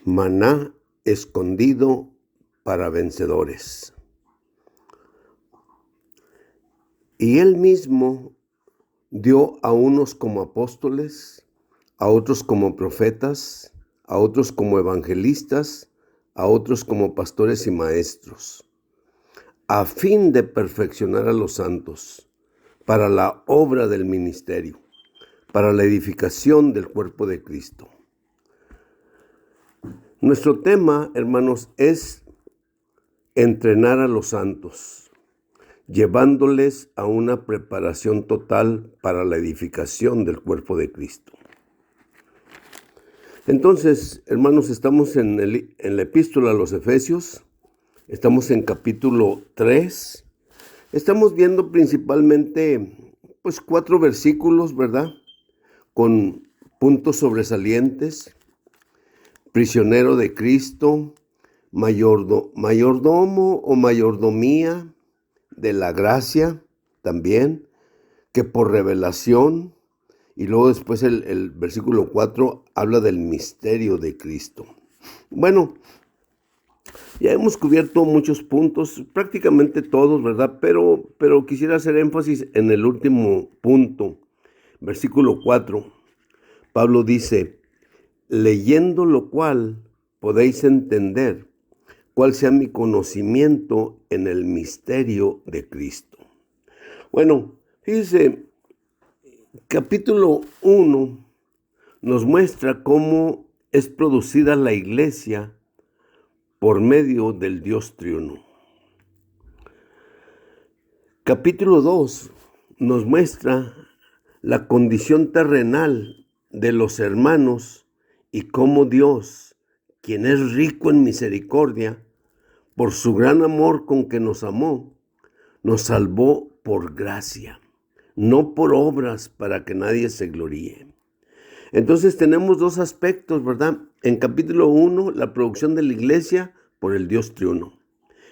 Maná escondido para vencedores. Y él mismo dio a unos como apóstoles, a otros como profetas, a otros como evangelistas, a otros como pastores y maestros, a fin de perfeccionar a los santos, para la obra del ministerio, para la edificación del cuerpo de Cristo. Nuestro tema, hermanos, es entrenar a los santos, llevándoles a una preparación total para la edificación del cuerpo de Cristo. Entonces, hermanos, estamos en la epístola a los Efesios, estamos en capítulo 3, estamos viendo principalmente, 4 versículos, ¿verdad? Con puntos sobresalientes: prisionero de Cristo, mayordomo o mayordomía de la gracia también, que por revelación. Y luego después el versículo 4 habla del misterio de Cristo. Bueno, ya hemos cubierto muchos puntos, prácticamente todos, ¿verdad? Pero quisiera hacer énfasis en el último punto, versículo 4. Pablo dice: leyendo lo cual podéis entender cuál sea mi conocimiento en el misterio de Cristo. Bueno, fíjense, capítulo 1 nos muestra cómo es producida la iglesia por medio del Dios triuno. Capítulo 2 nos muestra la condición terrenal de los hermanos y cómo Dios, quien es rico en misericordia, por su gran amor con que nos amó, nos salvó por gracia, no por obras, para que nadie se gloríe. Entonces tenemos dos aspectos, ¿verdad? En capítulo 1, la producción de la iglesia por el Dios triuno.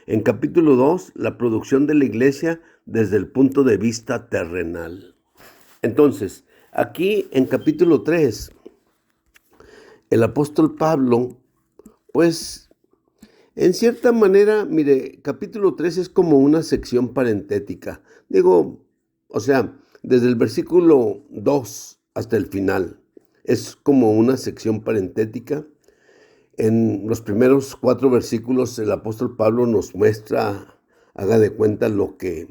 En capítulo 2, la producción de la iglesia desde el punto de vista terrenal. Entonces, aquí en capítulo 3, el apóstol Pablo, en cierta manera, mire, capítulo 3 es como una sección parentética. Desde el versículo 2 hasta el final, es como una sección parentética. En los primeros 4 versículos, el apóstol Pablo nos muestra, haga de cuenta, lo que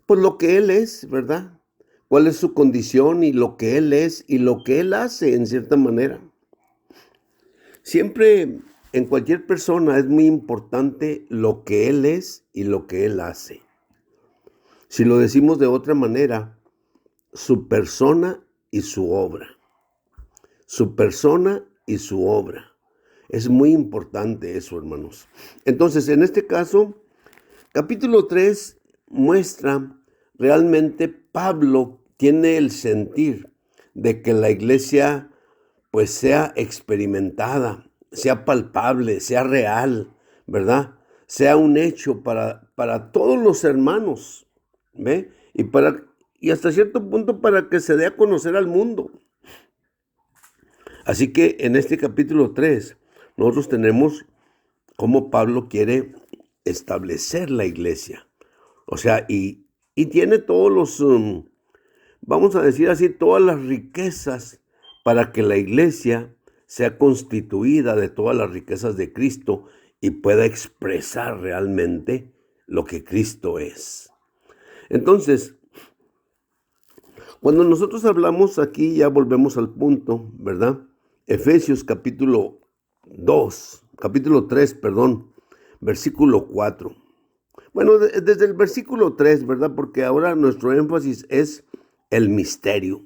él es, ¿verdad? Cuál es su condición y lo que él es y lo que él hace, en cierta manera. Siempre, en cualquier persona, es muy importante lo que él es y lo que él hace. Si lo decimos de otra manera, su persona y su obra. Su persona y su obra. Es muy importante eso, hermanos. Entonces, en este caso, capítulo 3 muestra realmente Pablo tiene el sentir de que la iglesia sea experimentada, sea palpable, sea real, ¿verdad? Sea un hecho para todos los hermanos, ¿ve? Y hasta cierto punto para que se dé a conocer al mundo. Así que en este capítulo 3, nosotros tenemos cómo Pablo quiere establecer la iglesia. Y tiene todos los, vamos a decir así, todas las riquezas para que la iglesia sea constituida de todas las riquezas de Cristo y pueda expresar realmente lo que Cristo es. Entonces, cuando nosotros hablamos aquí, ya volvemos al punto, ¿verdad? Efesios capítulo 3, versículo 4. Bueno, desde el versículo 3, ¿verdad? Porque ahora nuestro énfasis es el misterio.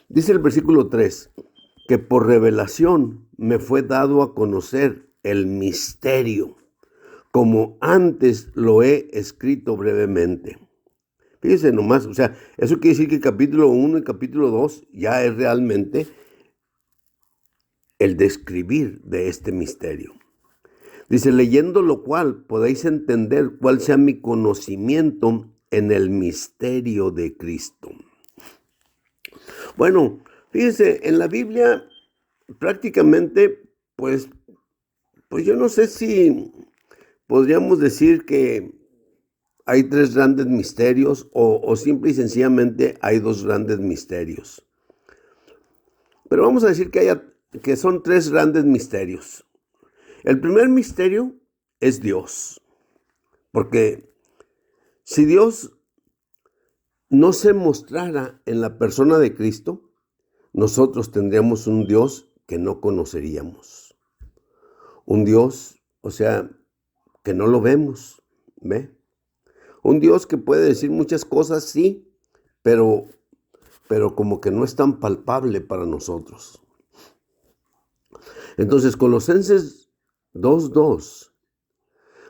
Dice el versículo 3, que por revelación me fue dado a conocer el misterio, como antes lo he escrito brevemente. Fíjense nomás, eso quiere decir que capítulo 1 y capítulo 2 ya es realmente el describir de este misterio. Dice, leyendo lo cual podéis entender cuál sea mi conocimiento en el misterio de Cristo. Bueno, fíjense, en la Biblia prácticamente, Pues yo no sé si podríamos decir que hay tres grandes misterios o simple y sencillamente hay dos grandes misterios. Pero vamos a decir que son tres grandes misterios. El primer misterio es Dios, porque si Dios no se mostrara en la persona de Cristo, nosotros tendríamos un Dios que no conoceríamos. Un Dios, o sea, que no lo vemos, ¿ve? Un Dios que puede decir muchas cosas, sí, pero como que no es tan palpable para nosotros. Entonces, Colosenses 2:2,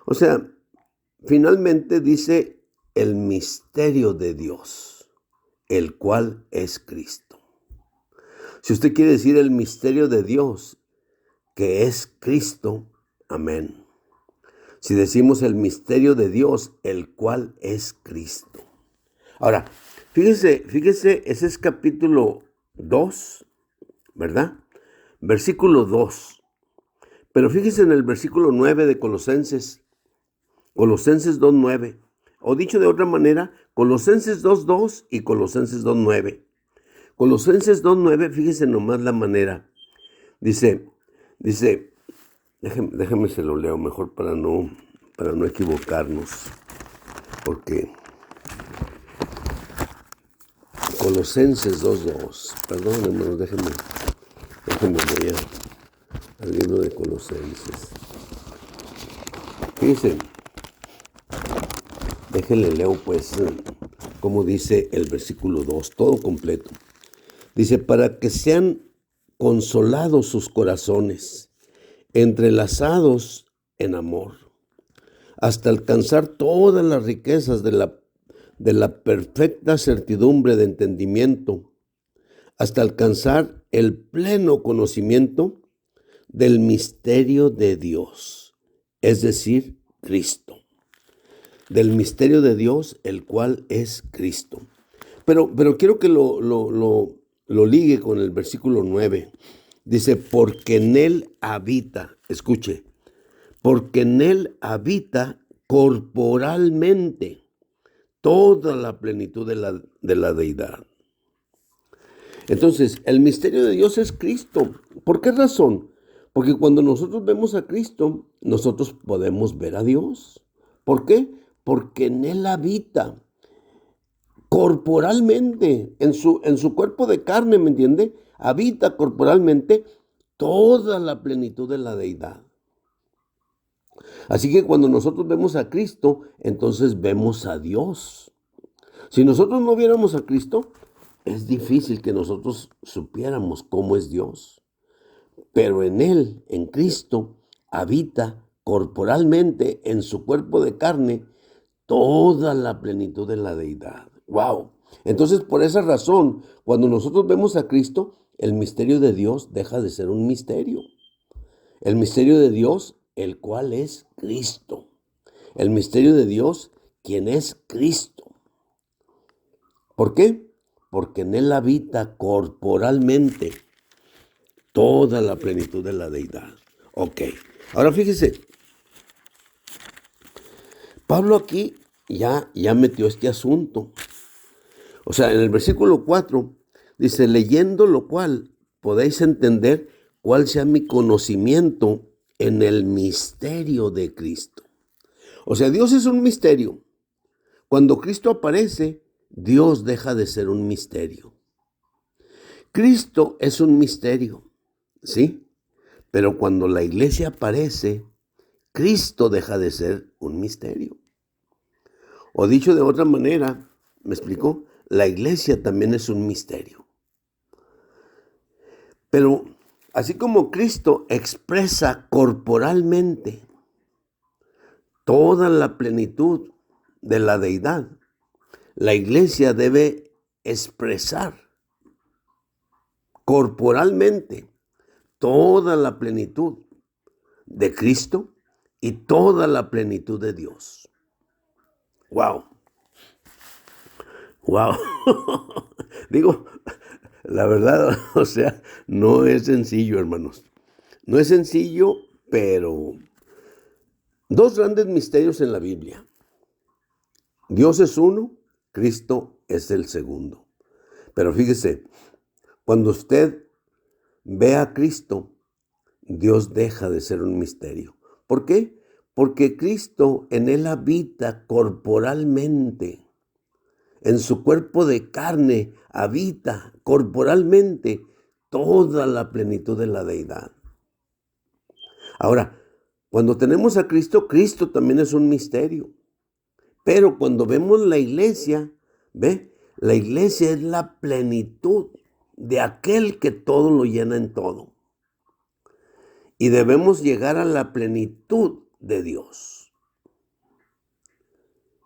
o sea, finalmente dice el misterio de Dios, el cual es Cristo. Si usted quiere decir el misterio de Dios, que es Cristo, amén. Si decimos el misterio de Dios, el cual es Cristo. Ahora, fíjese, ese es capítulo 2, ¿verdad? Versículo 2. Pero fíjese en el versículo 9 de Colosenses 2:9. O dicho de otra manera, Colosenses 2:2 y Colosenses 2:9. Colosenses 2:9, fíjese nomás la manera. Dice, déjeme se lo leo mejor para no equivocarnos. Porque Colosenses 2:2, perdón hermanos, déjenme voy al libro de Colosenses. Fíjense, déjenle leo pues, como dice el versículo 2, todo completo. Dice, para que sean consolados sus corazones, entrelazados en amor, hasta alcanzar todas las riquezas de la perfecta certidumbre de entendimiento, hasta alcanzar el pleno conocimiento del misterio de Dios, es decir, Cristo. Del misterio de Dios, el cual es Cristo. Pero quiero que lo ligue con el versículo 9. Dice, porque en él habita, escuche, porque en él habita corporalmente toda la plenitud de la deidad. Entonces, el misterio de Dios es Cristo. ¿Por qué razón? Porque cuando nosotros vemos a Cristo, nosotros podemos ver a Dios. ¿Por qué? Porque en él habita corporalmente, en su cuerpo de carne, ¿me entiende? Habita corporalmente toda la plenitud de la deidad. Así que cuando nosotros vemos a Cristo, entonces vemos a Dios. Si nosotros no viéramos a Cristo, es difícil que nosotros supiéramos cómo es Dios. Pero en Él, en Cristo, habita corporalmente en su cuerpo de carne toda la plenitud de la deidad. ¡Wow! Entonces, por esa razón, cuando nosotros vemos a Cristo, el misterio de Dios deja de ser un misterio. El misterio de Dios, el cual es Cristo. El misterio de Dios, quien es Cristo. ¿Por qué? Porque en él habita corporalmente toda la plenitud de la deidad. Ok, ahora fíjese, Pablo aquí ya metió este asunto. O sea, en el versículo 4 dice, leyendo lo cual podéis entender cuál sea mi conocimiento en el misterio de Cristo. O sea, Dios es un misterio. Cuando Cristo aparece, Dios deja de ser un misterio. Cristo es un misterio, ¿sí? Pero cuando la iglesia aparece, Cristo deja de ser un misterio. O dicho de otra manera, ¿me explicó? La iglesia también es un misterio. Pero así como Cristo expresa corporalmente toda la plenitud de la deidad, la iglesia debe expresar corporalmente toda la plenitud de Cristo y toda la plenitud de Dios. ¡Wow! ¡Wow! Digo, la verdad, o sea, no es sencillo, hermanos. No es sencillo Pero dos grandes misterios en la Biblia. Dios es uno, Cristo es el segundo. Pero fíjese, cuando usted ve a Cristo, Dios deja de ser un misterio. ¿Por qué? Porque Cristo en él habita corporalmente. En su cuerpo de carne habita corporalmente toda la plenitud de la deidad. Ahora, cuando tenemos a Cristo, Cristo también es un misterio. Pero cuando vemos la iglesia, ¿ve? La iglesia es la plenitud de aquel que todo lo llena en todo. Y debemos llegar a la plenitud de Dios.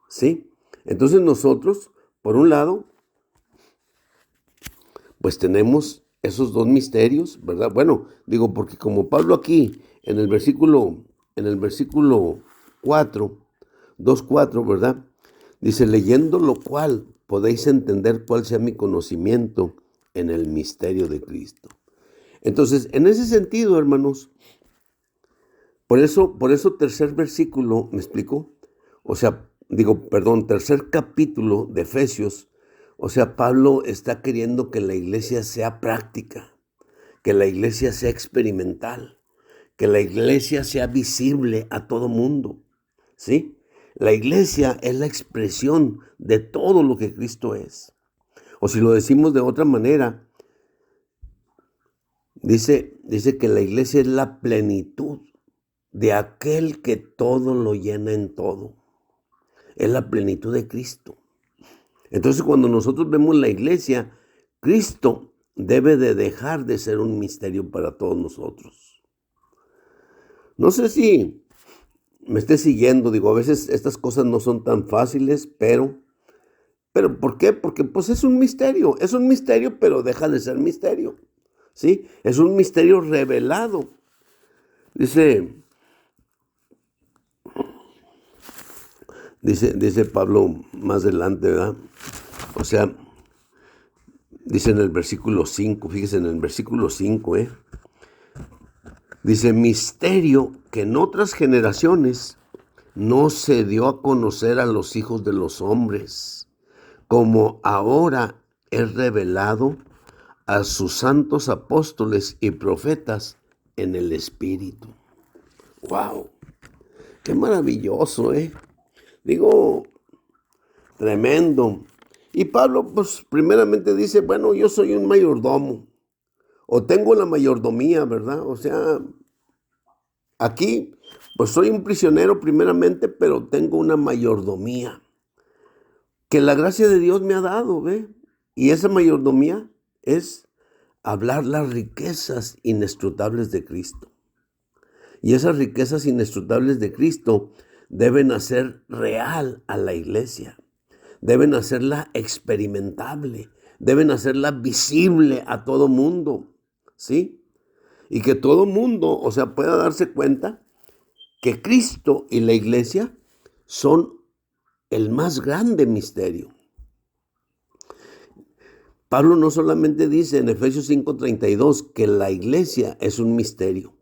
¿Sí? Entonces nosotros, por un lado, pues tenemos esos dos misterios, ¿verdad? Bueno, digo, porque como Pablo aquí, en el versículo 4, 2:4, ¿verdad? Dice, leyendo lo cual podéis entender cuál sea mi conocimiento en el misterio de Cristo. Entonces, en ese sentido, hermanos, por eso tercer versículo, ¿me explico? O sea, tercer capítulo de Efesios, o sea, Pablo está queriendo que la iglesia sea práctica, que la iglesia sea experimental, que la iglesia sea visible a todo mundo, ¿sí? La iglesia es la expresión de todo lo que Cristo es. O si lo decimos de otra manera, dice que la iglesia es la plenitud de aquel que todo lo llena en todo. Es la plenitud de Cristo. Entonces, cuando nosotros vemos la iglesia, Cristo debe de dejar de ser un misterio para todos nosotros. No sé si me esté siguiendo, digo, a veces estas cosas no son tan fáciles, pero ¿por qué? Porque pues es un misterio, pero deja de ser misterio, ¿sí? Es un misterio revelado. Dice Pablo más adelante, ¿verdad? O sea, dice en el versículo 5, fíjese en el versículo 5, dice, misterio que en otras generaciones no se dio a conocer a los hijos de los hombres, como ahora es revelado a sus santos apóstoles y profetas en el Espíritu. ¡Wow! ¡Qué maravilloso, Digo, tremendo. Y Pablo, pues primeramente dice, bueno, yo soy un mayordomo, o tengo la mayordomía, ¿verdad? O sea, aquí, pues soy un prisionero primeramente, pero tengo una mayordomía que la gracia de Dios me ha dado, ¿ve? Y esa mayordomía es hablar las riquezas inescrutables de Cristo. Y esas riquezas inescrutables de Cristo deben hacer real a la iglesia. Deben hacerla experimentable. Deben hacerla visible a todo mundo. ¿Sí? Y que todo mundo, o sea, pueda darse cuenta que Cristo y la iglesia son el más grande misterio. Pablo no solamente dice en Efesios 5:32 que la iglesia es un misterio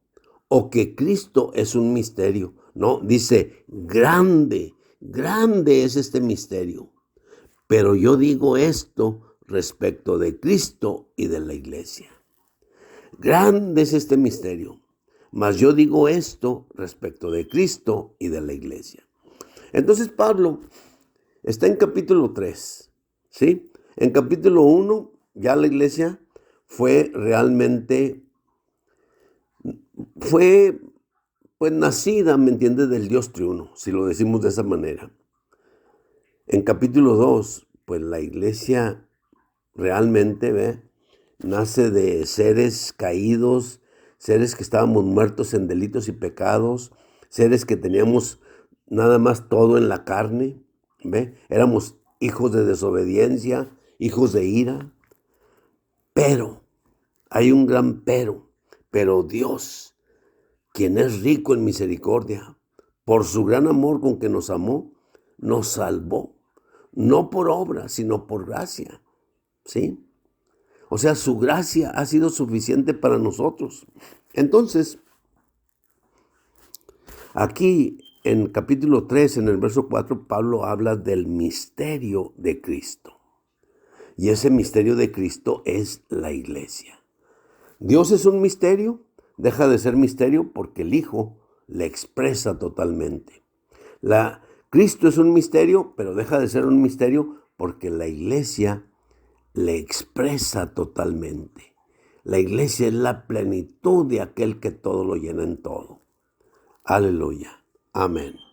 o que Cristo es un misterio. No, dice grande, grande es este misterio. Pero yo digo esto respecto de Cristo y de la iglesia. Grande es este misterio, mas yo digo esto respecto de Cristo y de la iglesia. Entonces Pablo está en capítulo 3, ¿sí? En capítulo 1 ya la iglesia fue pues nacida, ¿me entiendes? Del Dios triuno, si lo decimos de esa manera. En capítulo 2, pues la iglesia realmente, nace de seres caídos, seres que estábamos muertos en delitos y pecados, seres que teníamos nada más todo en la carne, éramos hijos de desobediencia, hijos de ira. Pero, hay un gran pero Dios, quien es rico en misericordia, por su gran amor con que nos amó, nos salvó, no por obra, sino por gracia, ¿sí? O sea, su gracia ha sido suficiente para nosotros. Entonces, Aquí en capítulo 3, en el verso 4, Pablo habla del misterio de Cristo. Y ese misterio de Cristo es la iglesia. Dios es un misterio, deja de ser misterio porque el Hijo le expresa totalmente. Cristo es un misterio, pero deja de ser un misterio porque la iglesia le expresa totalmente. La iglesia es la plenitud de aquel que todo lo llena en todo. Aleluya. Amén.